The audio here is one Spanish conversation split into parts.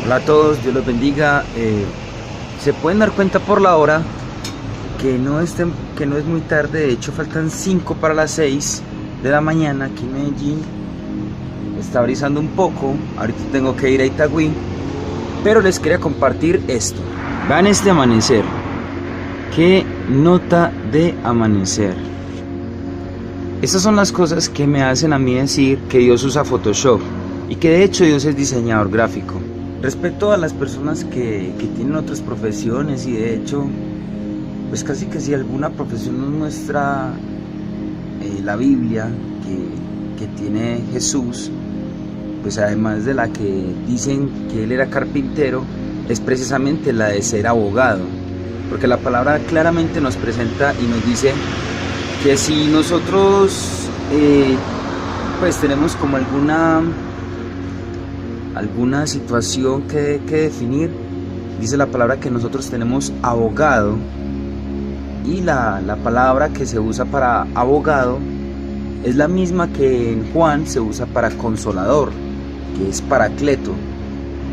Hola a todos, Dios los bendiga. Se pueden dar cuenta por la hora que no es muy tarde. De hecho faltan 5 para las 6 de la mañana aquí en Medellín. Está brisando un poco, ahorita tengo que ir a Itagüí, pero les quería compartir esto. Vean este amanecer, qué nota de amanecer. Estas son las cosas que me hacen a mí decir que Dios usa Photoshop y que de hecho Dios es diseñador gráfico. Respecto a las personas que tienen otras profesiones, y de hecho pues casi que si alguna profesión nos muestra la Biblia que tiene Jesús, pues además de la que dicen que él era carpintero, es precisamente la de ser abogado, porque la palabra claramente nos presenta y nos dice que si nosotros pues tenemos como alguna situación que definir, dice la palabra que nosotros tenemos abogado, y la palabra que se usa para abogado es la misma que en Juan se usa para consolador, que es paracleto.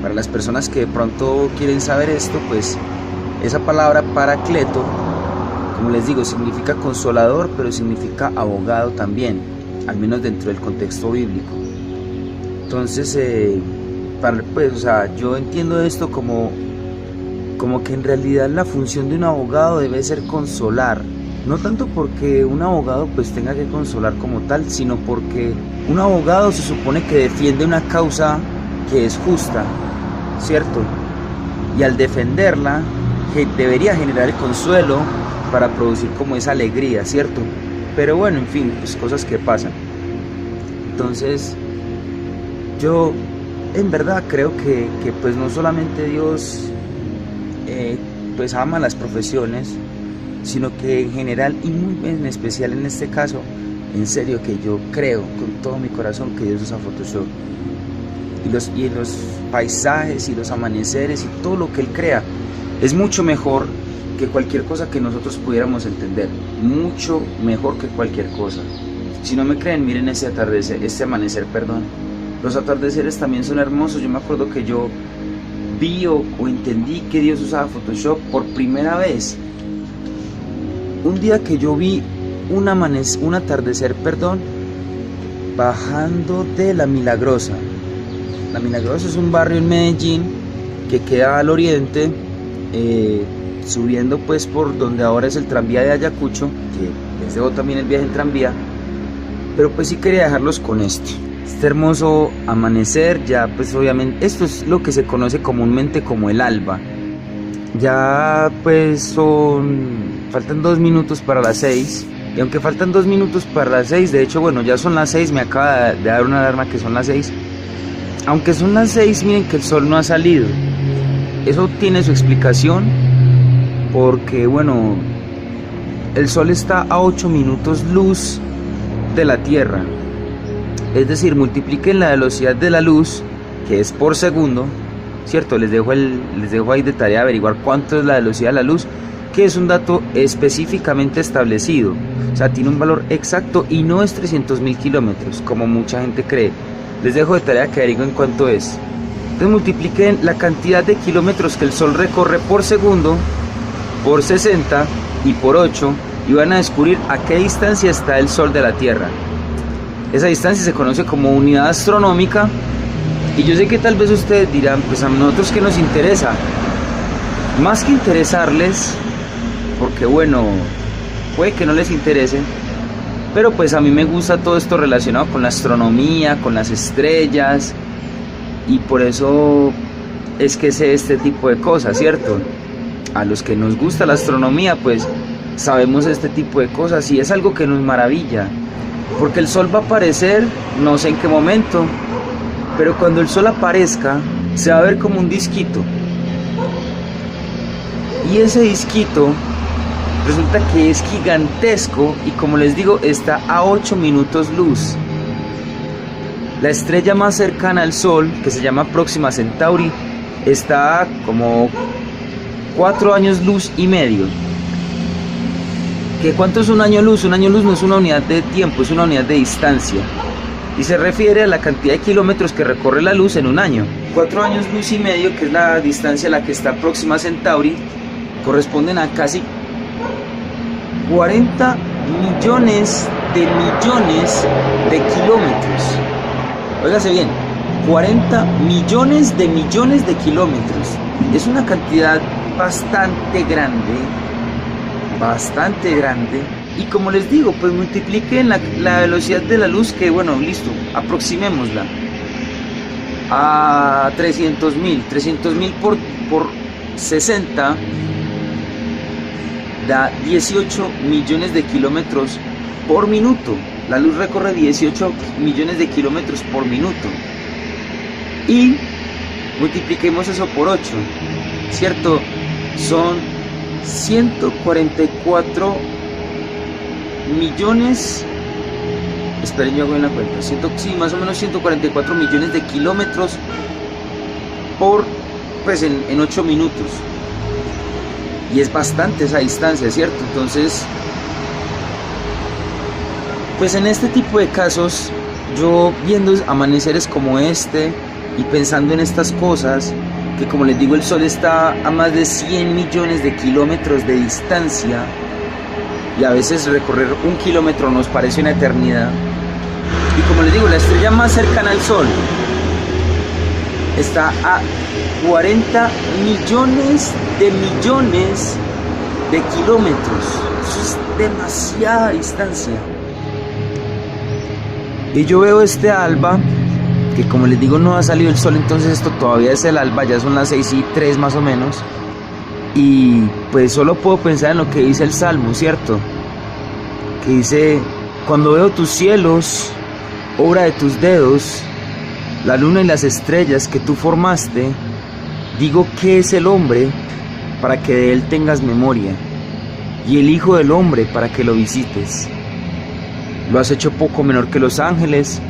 Para las personas que de pronto quieren saber esto, pues esa palabra paracleto, como les digo, significa consolador, pero significa abogado también, al menos dentro del contexto bíblico. Entonces, yo entiendo esto como que en realidad la función de un abogado debe ser consolar, no tanto porque un abogado pues tenga que consolar como tal, sino porque un abogado se supone que defiende una causa que es justa, ¿cierto? Y al defenderla debería generar el consuelo para producir como esa alegría, ¿cierto? Pero bueno, en fin, pues cosas que pasan. Entonces yo en verdad creo que pues no solamente Dios pues ama las profesiones, sino que en general y muy en especial en este caso, en serio que yo creo con todo mi corazón que Dios usa Photoshop, y los paisajes y los amaneceres y todo lo que Él crea es mucho mejor que cualquier cosa que nosotros pudiéramos entender, mucho mejor que cualquier cosa. Si no me creen, miren este amanecer. Los atardeceres también son hermosos. Yo me acuerdo que yo vi o entendí que Dios usaba Photoshop por primera vez un día que yo vi un atardecer, bajando de La Milagrosa. La Milagrosa es un barrio en Medellín que queda al oriente, subiendo pues por donde ahora es el tranvía de Ayacucho, que les dejo también el viaje en tranvía, pero pues sí quería dejarlos con este hermoso amanecer. Ya pues obviamente esto es lo que se conoce comúnmente como el alba. Ya pues faltan 2 minutos para las 6, y aunque faltan 2 minutos para las 6, de hecho bueno, ya son las 6, me acaba de dar una alarma que son las 6. Aunque son las 6, miren que el sol no ha salido. Eso tiene su explicación, porque bueno, el sol está a 8 minutos luz de la Tierra. Es decir, multipliquen la velocidad de la luz, que es por segundo, ¿cierto? Les dejo ahí de tarea averiguar cuánto es la velocidad de la luz, que es un dato específicamente establecido. O sea, tiene un valor exacto y no es 300.000 kilómetros, como mucha gente cree. Les dejo de tarea que averigüen cuánto es. Entonces multipliquen la cantidad de kilómetros que el Sol recorre por segundo por 60 y por 8, y van a descubrir a qué distancia está el Sol de la Tierra. Esa distancia se conoce como unidad astronómica, y yo sé que tal vez ustedes dirán, pues a nosotros ¿qué nos interesa? Más que interesarles, porque bueno, puede que no les interese, pero pues a mí me gusta todo esto relacionado con la astronomía, con las estrellas, y por eso es que sé este tipo de cosas, ¿cierto? A los que nos gusta la astronomía, pues sabemos este tipo de cosas, y es algo que nos maravilla, porque el sol va a aparecer, no sé en qué momento, pero cuando el sol aparezca, se va a ver como un disquito, y ese disquito resulta que es gigantesco, y como les digo, está a 8 minutos luz. La estrella más cercana al Sol, que se llama Próxima Centauri, está como 4 años luz y medio. ¿Qué cuánto es un año luz? Un año luz no es una unidad de tiempo, es una unidad de distancia. y se refiere a la cantidad de kilómetros que recorre la luz en un año. 4 años luz y medio, que es la distancia a la que está próxima a Centauri, corresponden a casi 40 millones de kilómetros. Óigase bien, 40 millones de kilómetros. Es una cantidad bastante grande. Y como les digo, pues multipliquen la velocidad de la luz, que bueno, listo, aproximémosla a 300.000 por 60 da 18 millones de kilómetros por minuto. La luz recorre 18 millones de kilómetros por minuto. Y multipliquemos eso por 8, ¿cierto? Son 144 millones, esperen, yo hago en la cuenta, sí, más o menos 144 millones de kilómetros por, pues en 8 minutos. Y es bastante esa distancia, ¿cierto? Entonces, pues en este tipo de casos, yo viendo amaneceres como este y pensando en estas cosas, que como les digo, el Sol está a más de 100 millones de kilómetros de distancia, y a veces recorrer 1 kilómetro nos parece una eternidad. Y como les digo, la estrella más cercana al Sol está a 40 millones de kilómetros. Eso es demasiada distancia. Y yo veo este alba, que como les digo no ha salido el sol, entonces esto todavía es el alba, ya son las 6:03 más o menos. Y pues solo puedo pensar en lo que dice el Salmo, ¿cierto? Que dice: cuando veo tus cielos, obra de tus dedos, la luna y las estrellas que tú formaste, digo, ¿qué es el hombre para que de él tengas memoria? Y el hijo del hombre para que lo visites. Lo has hecho poco menor que los ángeles,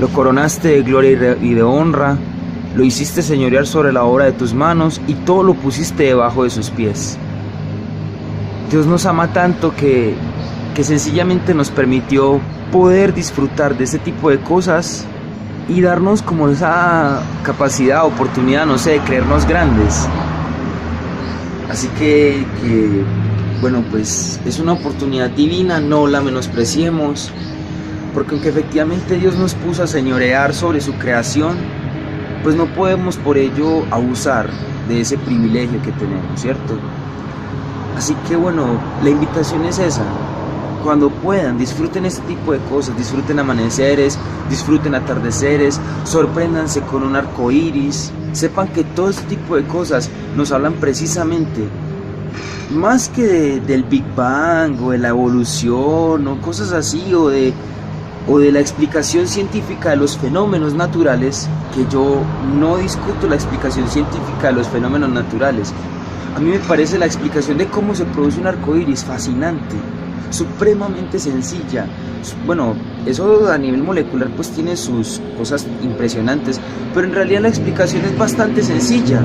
lo coronaste de gloria y de honra, lo hiciste señorear sobre la obra de tus manos y todo lo pusiste debajo de sus pies. Dios nos ama tanto que sencillamente nos permitió poder disfrutar de este tipo de cosas y darnos como esa capacidad, oportunidad, no sé, de creernos grandes. Así que bueno, pues es una oportunidad divina, no la menospreciemos, porque aunque efectivamente Dios nos puso a señorear sobre su creación, pues no podemos por ello abusar de ese privilegio que tenemos, ¿cierto? Así que bueno, la invitación es esa: cuando puedan, disfruten este tipo de cosas, disfruten amaneceres, disfruten atardeceres, sorpréndanse con un arco iris, sepan que todo este tipo de cosas nos hablan precisamente, más que del Big Bang o de la evolución o cosas así, o de la explicación científica de los fenómenos naturales, que yo no discuto la explicación científica de los fenómenos naturales. A mí me parece la explicación de cómo se produce un arco iris fascinante, supremamente sencilla. Bueno, eso a nivel molecular pues tiene sus cosas impresionantes, pero en realidad la explicación es bastante sencilla.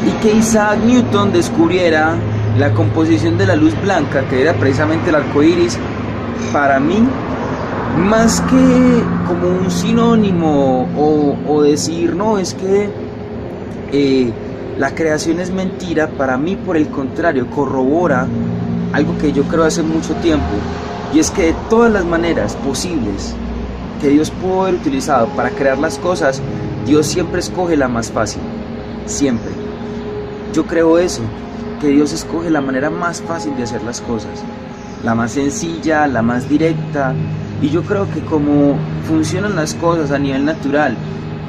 Y que Isaac Newton descubriera la composición de la luz blanca, que era precisamente el arco iris, para mí, más que como un sinónimo o decir no, es que la creación es mentira, para mí por el contrario corrobora algo que yo creo hace mucho tiempo, y es que de todas las maneras posibles que Dios pudo haber utilizado para crear las cosas, Dios siempre escoge la más fácil, siempre. Yo creo eso, que Dios escoge la manera más fácil de hacer las cosas, la más sencilla, la más directa. Y yo creo que como funcionan las cosas a nivel natural,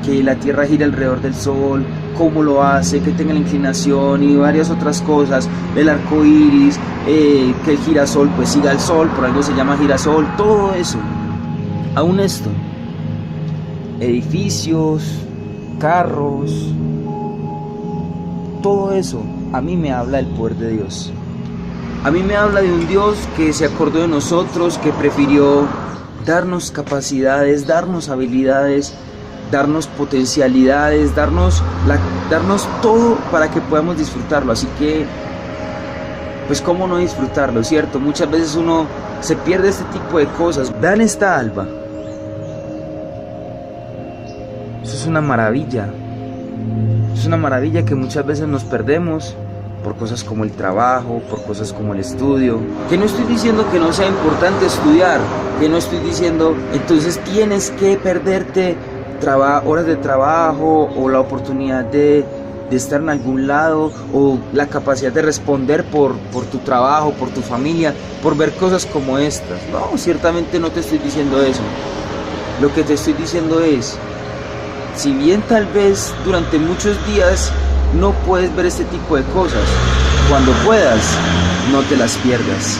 que la Tierra gira alrededor del Sol, cómo lo hace, que tenga la inclinación y varias otras cosas, el arco iris, que el girasol pues siga al Sol, por algo se llama girasol, todo eso. Aún esto, edificios, carros, todo eso a mí me habla del poder de Dios. A mí me habla de un Dios que se acordó de nosotros, que prefirió darnos capacidades, darnos habilidades, darnos potencialidades, darnos todo para que podamos disfrutarlo. Así que, pues cómo no disfrutarlo, ¿cierto? Muchas veces uno se pierde este tipo de cosas. Vean esta alba. es una maravilla. Es una maravilla que muchas veces nos perdemos por cosas como el trabajo, por cosas como el estudio. Que no estoy diciendo que no sea importante estudiar, que no estoy diciendo entonces tienes que perderte horas de trabajo o la oportunidad de estar en algún lado o la capacidad de responder por tu trabajo, por tu familia, por ver cosas como estas. No, ciertamente no te estoy diciendo eso. Lo que te estoy diciendo es, si bien tal vez durante muchos días no puedes ver este tipo de cosas, cuando puedas, no te las pierdas.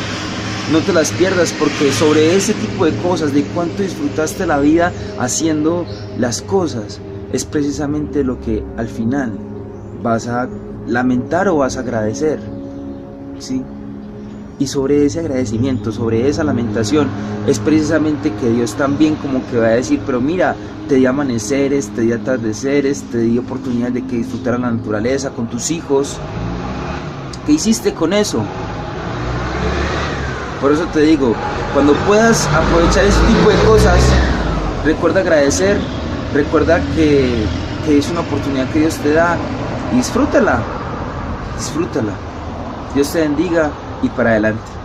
No te las pierdas, porque sobre ese tipo de cosas, de cuánto disfrutaste la vida haciendo las cosas, es precisamente lo que al final vas a lamentar o vas a agradecer, ¿sí? Y sobre ese agradecimiento, sobre esa lamentación, es precisamente que Dios también como que va a decir, pero mira, te di amaneceres, te di atardeceres, te di oportunidad de que disfrutaran la naturaleza con tus hijos. ¿Qué hiciste con eso? Por eso te digo, cuando puedas aprovechar ese tipo de cosas, recuerda agradecer, recuerda que es una oportunidad que Dios te da y disfrútala, disfrútala. Dios te bendiga y para adelante.